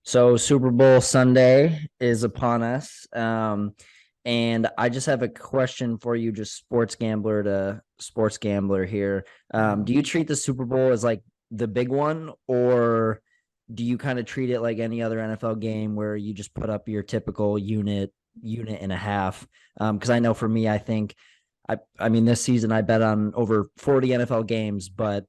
So Super Bowl Sunday is upon us. And I just have a question for you, just sports gambler to sports gambler here. Do you treat the Super Bowl as like the big one, or do you kind of treat it like any other NFL game where you just put up your typical unit and a half? Because I know for me, I think I mean this season I bet on over 40 NFL games, but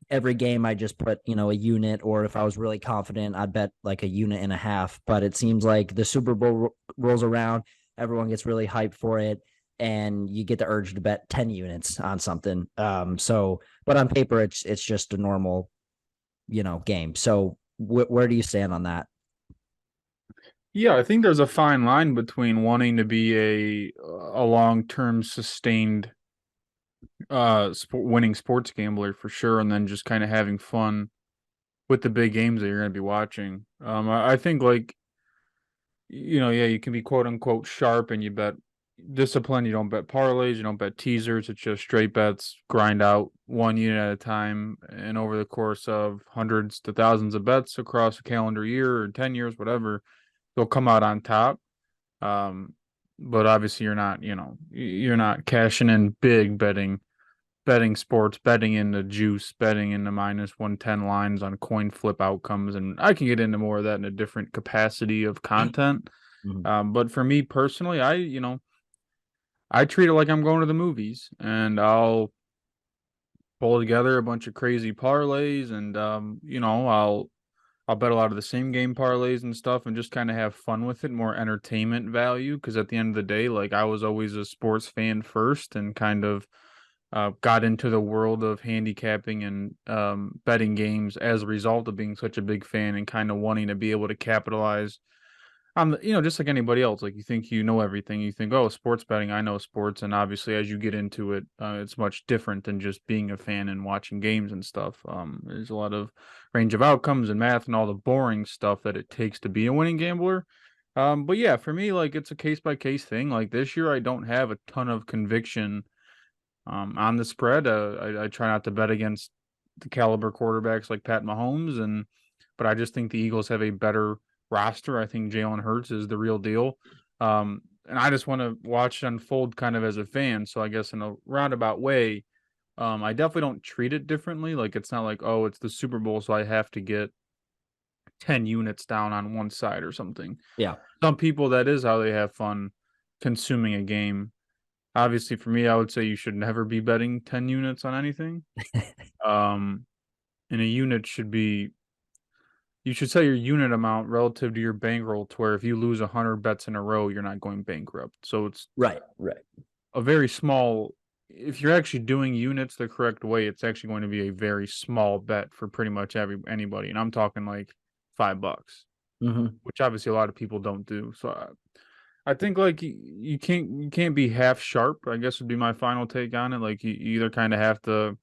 every game I just put, a unit, or if I was really confident, I'd bet like a unit and a half. But it seems like the Super Bowl rolls around, everyone gets really hyped for it, and you get the urge to bet 10 units on something. But on paper, it's just a normal, game. So where do you stand on that? Yeah, I think there's a fine line between wanting to be a long-term sustained winning sports gambler for sure, and then just kind of having fun with the big games that you're going to be watching. I think yeah, you can be quote unquote sharp and you bet discipline. You don't bet parlays, you don't bet teasers. It's just straight bets, grind out one unit at a time, and over the course of hundreds to thousands of bets across a calendar year or 10 years, whatever, you'll come out on top. Um, but obviously you're not cashing in big betting sports, betting into juice, betting into minus 110 lines on coin flip outcomes. And I can get into more of that in a different capacity of content. Mhm. But for me personally, I treat it like I'm going to the movies, and I'll pull together a bunch of crazy parlays, and I'll bet a lot of the same game parlays and stuff and just kind of have fun with it, more entertainment value. Because at the end of the day, like I was always a sports fan first and kind of got into the world of handicapping and betting games as a result of being such a big fan and kind of wanting to be able to capitalize just like anybody else. Like you think you know everything. You think, oh, sports betting, I know sports. And obviously, as you get into it, it's much different than just being a fan and watching games and stuff. There's a lot of range of outcomes and math and all the boring stuff that it takes to be a winning gambler. But yeah, for me, like it's a case by case thing. Like this year, I don't have a ton of conviction on the spread. I try not to bet against the caliber quarterbacks like Pat Mahomes, but I just think the Eagles have a better roster. I think Jalen Hurts is the real deal. And I just want to watch it unfold kind of as a fan. So I guess in a roundabout way, I definitely don't treat it differently. Like it's not like, oh, it's the Super Bowl, so I have to get 10 units down on one side or something. Yeah. Some people, that is how they have fun consuming a game. Obviously, for me, I would say you should never be betting 10 units on anything. Um, and a unit should be, you should set your unit amount relative to your bankroll to where if you lose 100 bets in a row, you're not going bankrupt. So it's Right. Right. a very small, if you're actually doing units the correct way, it's actually going to be a very small bet for pretty much anybody. And I'm talking like $5, Hmm. which obviously a lot of people don't do. So I think like you can't be half sharp, I guess would be my final take on it. Like you either kind of have to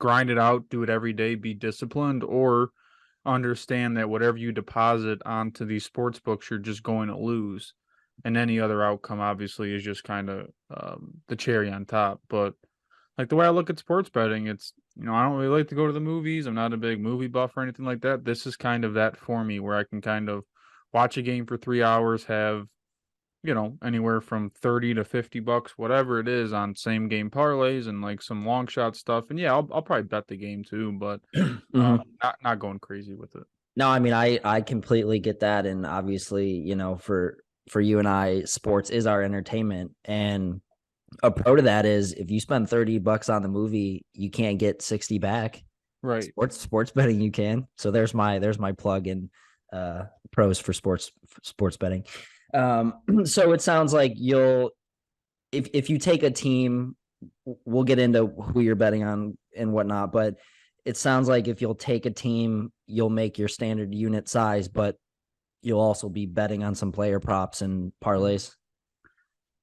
grind it out, do it every day, be disciplined, or understand that whatever you deposit onto these sports books, you're just going to lose. And any other outcome obviously is just kind of the cherry on top. But like the way I look at sports betting, it's I don't really like to go to the movies. I'm not a big movie buff or anything like that. This is kind of that for me where I can kind of watch a game for 3 hours, have anywhere from 30 to $50, whatever it is, on same game parlays and like some long shot stuff. And yeah, I'll probably bet the game too, but Hmm. not going crazy with it. No, I mean I completely get that, and obviously, for you and I, sports is our entertainment, and a pro to that is if you spend $30 on the movie, you can't get 60 back. Right. Sports betting you can. So there's my plug in pros for sports betting. So it sounds like you'll if you take a team, we'll get into who you're betting on and whatnot, but it sounds like if you'll take a team, you'll make your standard unit size, but you'll also be betting on some player props and parlays.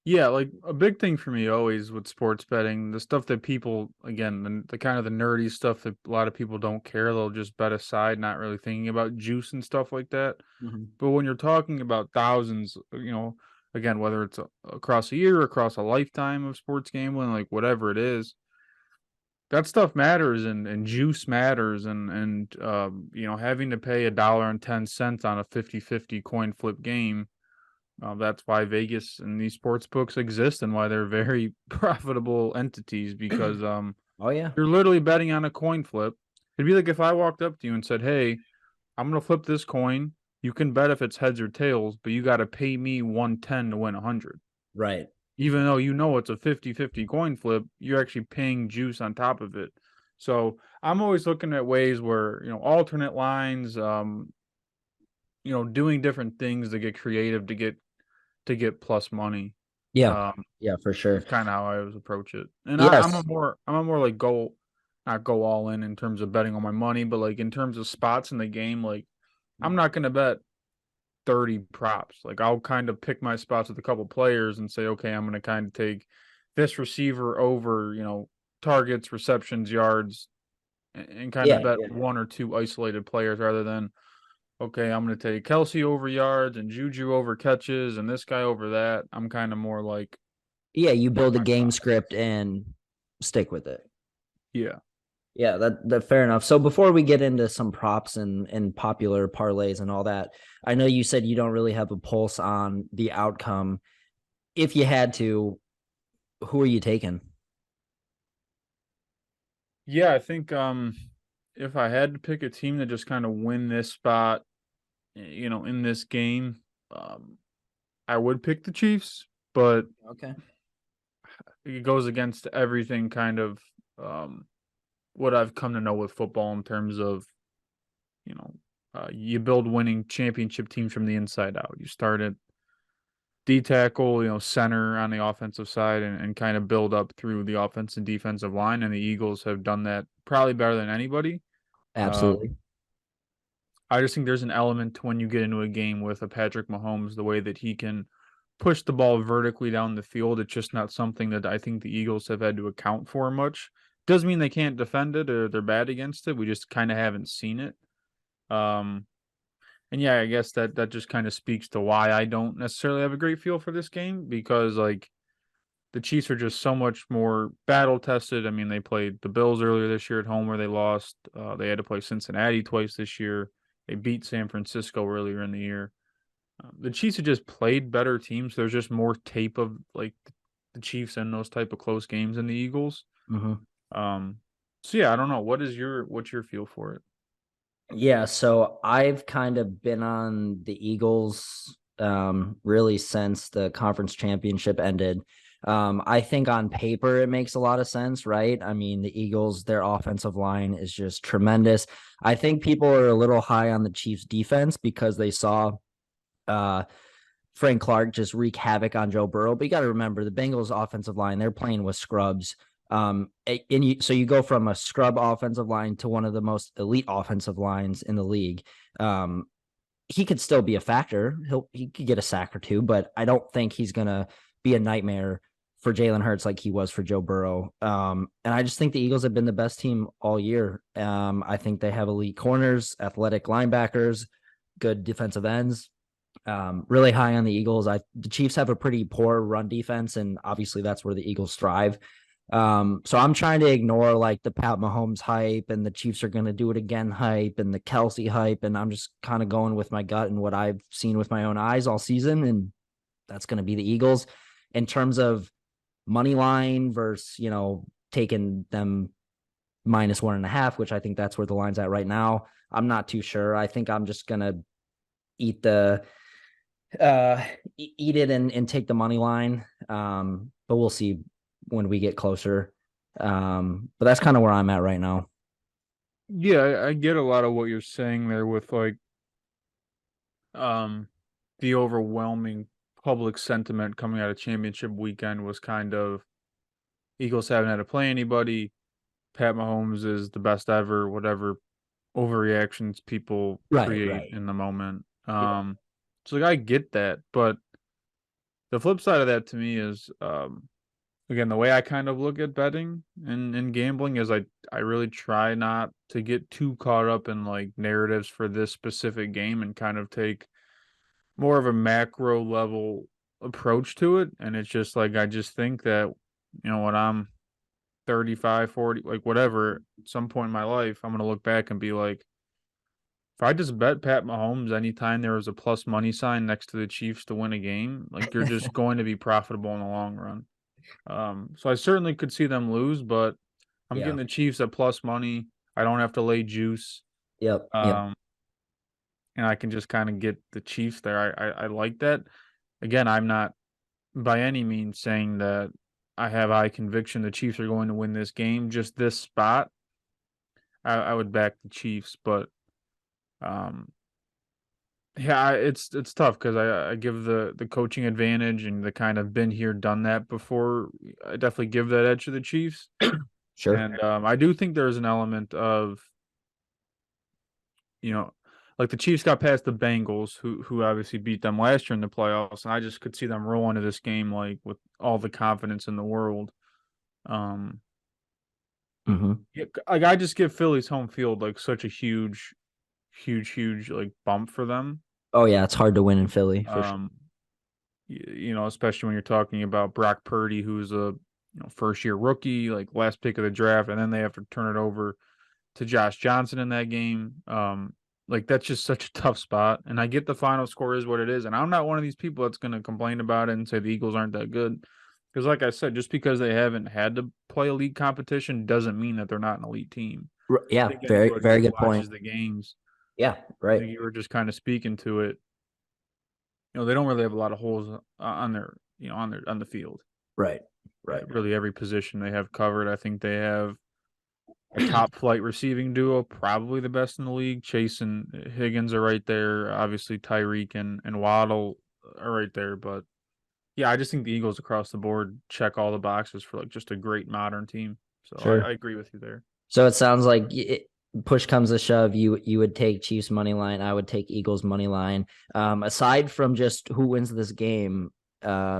Yeah, like a big thing for me always with sports betting, the stuff that people, again, the kind of the nerdy stuff that a lot of people don't care, they'll just bet aside, not really thinking about juice and stuff like that. Mhm. But when you're talking about thousands, again, whether it's across a year, across a lifetime of sports gambling, like whatever it is, that stuff matters, and juice matters, and you know, having to pay $1.10 on a 50-50 coin flip game. That's why Vegas and these sports books exist and why they're very profitable entities, because Oh yeah. you're literally betting on a coin flip. It'd be like if I walked up to you and said, "Hey, I'm gonna flip this coin. You can bet if it's heads or tails, but you got to pay me 110 to win 100." Right. Even though you know it's a 50-50 coin flip, you're actually paying juice on top of it. So I'm always looking at ways where, you know, alternate lines, you know, doing different things to get creative to get plus money. Yeah. Um, Yeah, for sure. is kind of how I always approach it. And Yes. I'm a more like go not go all in terms of betting on my money, but like in terms of spots in the game, like I'm not gonna bet 30 props. Like I'll kind of pick my spots with a couple players and say, okay, I'm gonna kind of take this receiver over, you know, targets, receptions, yards, and kind of Yeah. bet Yeah. one or two isolated players rather than, okay, I'm gonna take Kelsey over yards and Juju over catches and this guy over that. I'm kind of more like Yeah, you pick build a my game spots. script and stick with it. Yeah. Yeah, that fair enough. So before we get into some props and popular parlays and all that, I know you said you don't really have a pulse on the outcome. If you had to, who are you taking? Yeah, I think if I had to pick a team to just kind of win this spot, you know, in this game, um I would pick the Chiefs, but Okay. it goes against everything kind of um what I've come to know with football in terms of, you know, you build winning championship teams from the inside out. You start at D tackle, you know, center on the offensive side and kind of build up through the offense and defensive line. And the Eagles have done that probably better than anybody. Um, Absolutely. I just think there's an element to when you get into a game with a Patrick Mahomes, the way that he can push the ball vertically down the field. It's just not something that I think the Eagles have had to account for much. Doesn't mean they can't defend it or they're bad against it. We just kind of haven't seen it. Um, and yeah, I guess that just kind of speaks to why I don't necessarily have a great feel for this game, because like the Chiefs are just so much more battle tested. I mean, they played the Bills earlier this year at home where they lost. They had to play Cincinnati twice this year. They beat San Francisco earlier in the year. The Chiefs have just played better teams. There's just more tape of like the Chiefs and those type of close games than the Eagles. Hmm. Um, so yeah, I don't know. What's your feel for it? Yeah, so I've kind of been on the Eagles really since the conference championship ended. I think on paper it makes a lot of sense, right? I mean, the Eagles, their offensive line is just tremendous. I think people are a little high on the Chiefs defense because they saw uh Frank Clark just wreak havoc on Joe Burrow. But you got to remember the Bengals offensive line, they're playing with scrubs. So you go from a scrub offensive line to one of the most elite offensive lines in the league. Um, he could still be a factor. He could get a sack or two, but I don't think he's gonna be a nightmare for Jalen Hurts like he was for Joe Burrow. And I just think the Eagles have been the best team all year. I think they have elite corners, athletic linebackers, good defensive ends. Really high on the Eagles. The Chiefs have a pretty poor run defense, and obviously that's where the Eagles thrive. So I'm trying to ignore like the Pat Mahomes hype and the Chiefs are going to do it again hype and the Kelsey hype, and I'm just kind of going with my gut and what I've seen with my own eyes all season, and that's going to be the Eagles. In terms of money line versus taking them -1.5, which I think that's where the line's at right now. I'm not too sure. I think I'm just gonna eat the eat it and take the money line. But we'll see when we get closer. But that's kind of where I'm at right now. Yeah, I get a lot of what you're saying there with like um the overwhelming public sentiment coming out of championship weekend was kind of Eagles haven't had to play anybody. Pat Mahomes is the best ever, whatever overreactions people Right, create right. in the moment. Yeah. So like I get that, but the flip side of that to me is again the way I kind of look at betting and gambling is I really try not to get too caught up in like narratives for this specific game and kind of take more of a macro level approach to it. And it's just like I just think that, you know what, I'm 35, 40, like whatever, at some point in my life, I'm gonna look back and be like, if I just bet Pat Mahomes anytime there was a plus money sign next to the Chiefs to win a game, like you're just going to be profitable in the long run. So I certainly could see them lose, but I'm Yeah. getting the Chiefs at plus money. I don't have to lay juice. Yep. Yep. Um, and I can just kind of get the Chiefs there. I like that. Again, I'm not by any means saying that I have high conviction the Chiefs are going to win this game. Just this spot, I would back the Chiefs, but um, yeah, it's tough because I give the coaching advantage and the kind of been here, done that before. I definitely give that edge to the Chiefs, Sure. and I do think there's an element of you know, like the Chiefs got past the Bengals, who obviously beat them last year in the playoffs, and I just could see them roll into this game like with all the confidence in the world. Um, Hmm. yeah, like I just give Philly's home field like such a huge like bump for them. Oh yeah, it's hard to win in Philly for sure. Um, especially when you're talking about Brock Purdy, who's a first year rookie, like last pick of the draft, and then they have to turn it over to Josh Johnson in that game. Like that's just such a tough spot. And I get the final score is what it is. And I'm not one of these people that's going to complain about it and say the Eagles aren't that good. Because, like I said, just because they haven't had to play elite competition doesn't mean that they're not an elite team. I Yeah, think very anybody very who good point. watches the games, Yeah, I right. think you were just kind of speaking to it. They don't really have a lot of holes on their, on the field. Right. Right. Really, every position they have covered. I think they have a top flight receiving duo, probably the best in the league. Chase and Higgins are right there. Obviously, Tyreek and Waddle are right there. But yeah, I just think the Eagles across the board check all the boxes for like just a great modern team. So Sure. I agree with you there. So it sounds like push comes to shove, you would take Chiefs money line. I would take Eagles money line. Aside from just who wins this game,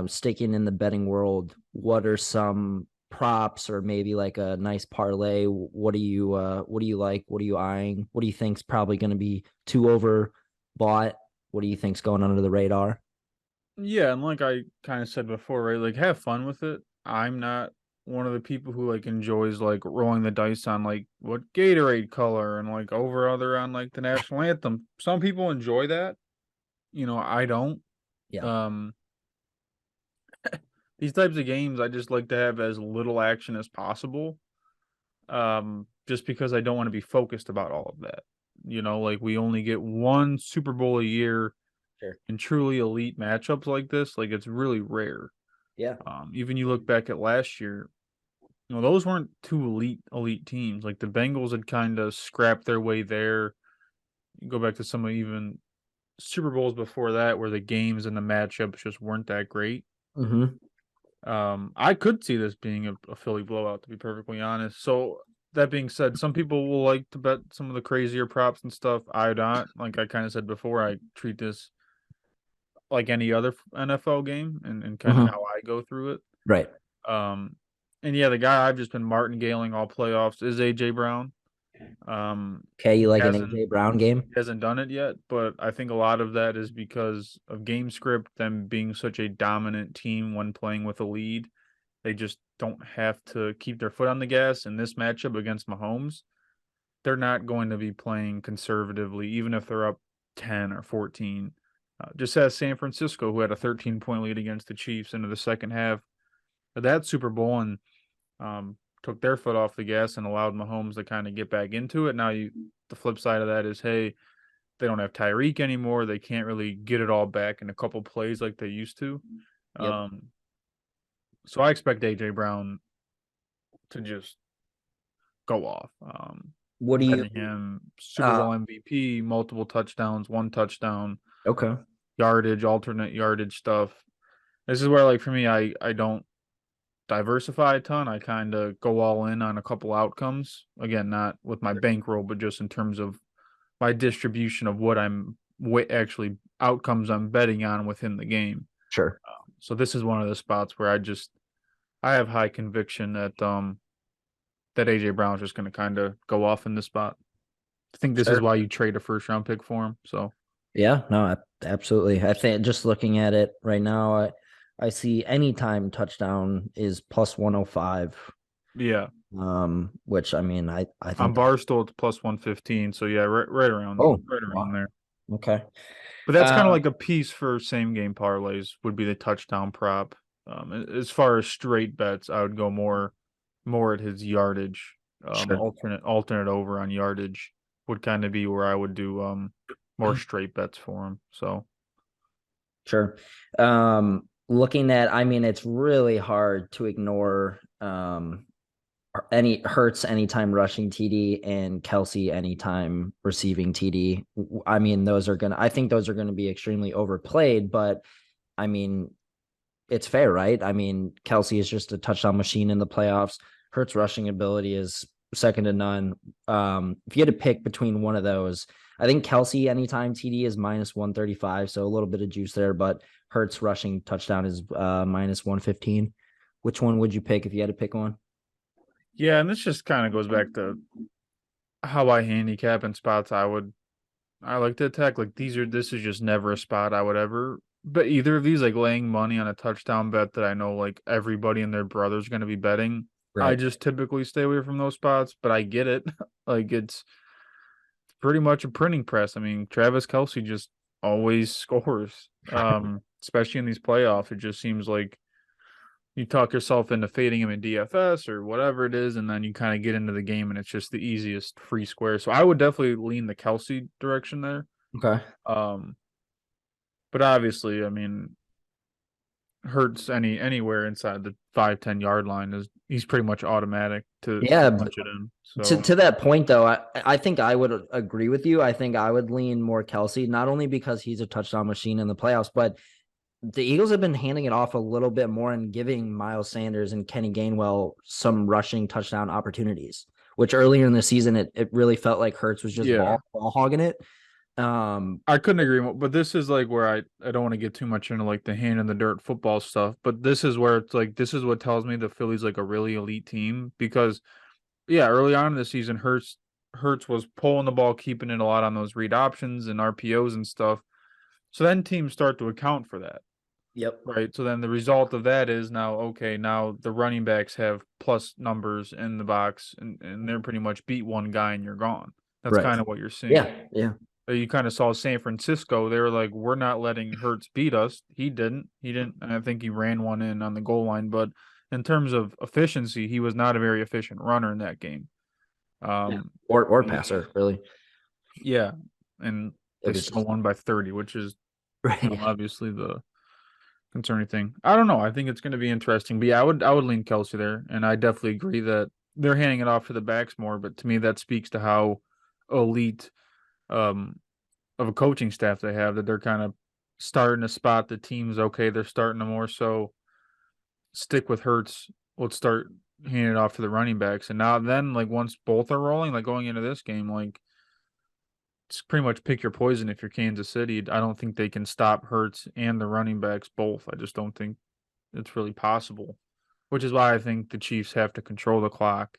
sticking in the betting world, what are some props or maybe like a nice parlay? What do you like? What are you eyeing? What do you think's probably going to be too over bought? What do you think's going under the radar? Yeah, and like I kind of said before, right? Like have fun with it. I'm not one of the people who like enjoys like rolling the dice on like what Gatorade color and like over other on like the national anthem. Some people enjoy that. I don't. Yeah. Um These types of games, I just like to have as little action as possible. Just because I don't want to be focused about all of that. Like we only get one Super Bowl a year Sure. in truly elite matchups like this. Like it's really rare. Yeah. Even you look back at last year, those weren't two elite teams. Like the Bengals had kind of scrapped their way there. You go back to some of even Super Bowls before that where the games and the matchups just weren't that great. Mm-hmm. I could see this being a Philly blowout, to be perfectly honest. So that being said, some people will like to bet some of the crazier props and stuff. I don't. Like I kind of said before, I treat this like any other NFL game and kind of Mm-hmm. how I go through it. Right. Um, and yeah, the guy I've just been martingaling all playoffs is AJ Brown. Okay, you He like an hasn't AJ Brown game? he hasn't done it yet, but I think a lot of that is because of game script, them being such a dominant team when playing with a lead. They just don't have to keep their foot on the gas in this matchup against Mahomes. They're not going to be playing conservatively, even if they're up 10 or 14. Just as San Francisco, who had a 13-point lead against the Chiefs into the second half of that Super Bowl and took their foot off the gas and allowed Mahomes to kind of get back into it. Now, the flip side of that is, hey, they don't have Tyreek anymore. They can't really get it all back in a couple plays like they used to. Yep. So I expect AJ Brown to just go off. What do you Betting him Super uh Bowl MVP, multiple touchdowns, one touchdown, okay. yardage, alternate yardage stuff. This is where, like, for me, I don't diversify a ton. I kind of go all in on a couple outcomes. Again, not with my bankroll, but just in terms of my distribution of what actually outcomes I'm betting on within the game. Sure. So this is one of the spots where I have high conviction that AJ Brown's just going to kind of go off in this spot. I think this is Sure. why you trade a first round pick for him. So Yeah, no, absolutely. I think just looking at it right now, I see anytime touchdown is plus 105. yeah, Which I mean, I On think that, Barstool, it's plus 115. So yeah, oh, right around wow. there. Okay. But that's kind of Um, like a piece for same game parlays would be the touchdown prop. As far as straight bets, I would go more at his yardage. sure. Alternate over on yardage would kind of be where I would do more straight bets for him. So Sure. Looking at, I mean, it's really hard to ignore any Hurts anytime rushing TD and Kelsey anytime receiving TD. I mean, I think those are gonna be extremely overplayed, but I mean, it's fair, right? I mean, Kelsey is just a touchdown machine in the playoffs. Hurts rushing ability is second to none. If you had to pick between one of those, I think Kelsey anytime TD is minus 135, so a little bit of juice there, but Hurts rushing touchdown is minus 115. Which one would you pick if you had to pick one? yeah, and this just kind of goes back to how I handicap in spots I like to attack. Like this is just never a spot I would ever. But either of these, like laying money on a touchdown bet that I know like everybody and their brother's going to be betting, I Right. just typically stay away from those spots. But I get it. Like it's pretty much a printing press. I mean, Travis Kelsey just always scores. Especially in these playoffs. It just seems like you talk yourself into fading him in DFS or whatever it is, and then you kind of get into the game and it's just the easiest free square. So I would definitely lean the Kelsey direction there. Okay. Um, but obviously, I mean, Hurts anywhere inside the 5-10 yard line is he's pretty much automatic to Yeah. punch it in. To So to that point though, I think I would agree with you. I think I would lean more Kelsey, not only because he's a touchdown machine in the playoffs, but the Eagles have been handing it off a little bit more and giving Miles Sanders and Kenny Gainwell some rushing touchdown opportunities, which earlier in the season it really felt like Hurts was just yeah, ball hogging it. Um, I couldn't agree more. But this is like where I don't want to get too much into like the hand in the dirt football stuff. But this is where it's like this is what tells me the Phillies like a really elite team because yeah, early on in the season, Hurts was pulling the ball, keeping it a lot on those read options and RPOs and stuff. So then teams start to account for that, yep. right? So then the result of that is now okay, now the running backs have plus numbers in the box, and they're pretty much beat one guy and you're gone. That's Right. kind of what you're seeing. Yeah. Yeah. You kind of saw San Francisco. They were like, we're not letting Hurts beat us. He didn't. He didn't. And I think he ran one in on the goal line. But in terms of efficiency, he was not a very efficient runner in that game. Yeah. Um, Or the- passer, really. yeah, and It they was still just won by 30, which is right. obviously the concerning thing. I don't know. I think it's going to be interesting. But yeah, I would lean Kelsey there, and I definitely agree that they're handing it off to the backs more. But to me, that speaks to how elite um of a coaching staff they have that they're kind of starting to spot the teams. Okay, they're starting to more so stick with Hurts. Let's start handing it off to the running backs, and now then like once both are rolling, like going into this game, like it's pretty much pick your poison if you're Kansas City. I don't think they can stop Hurts and the running backs both. I just don't think it's really possible. Which is why I think the Chiefs have to control the clock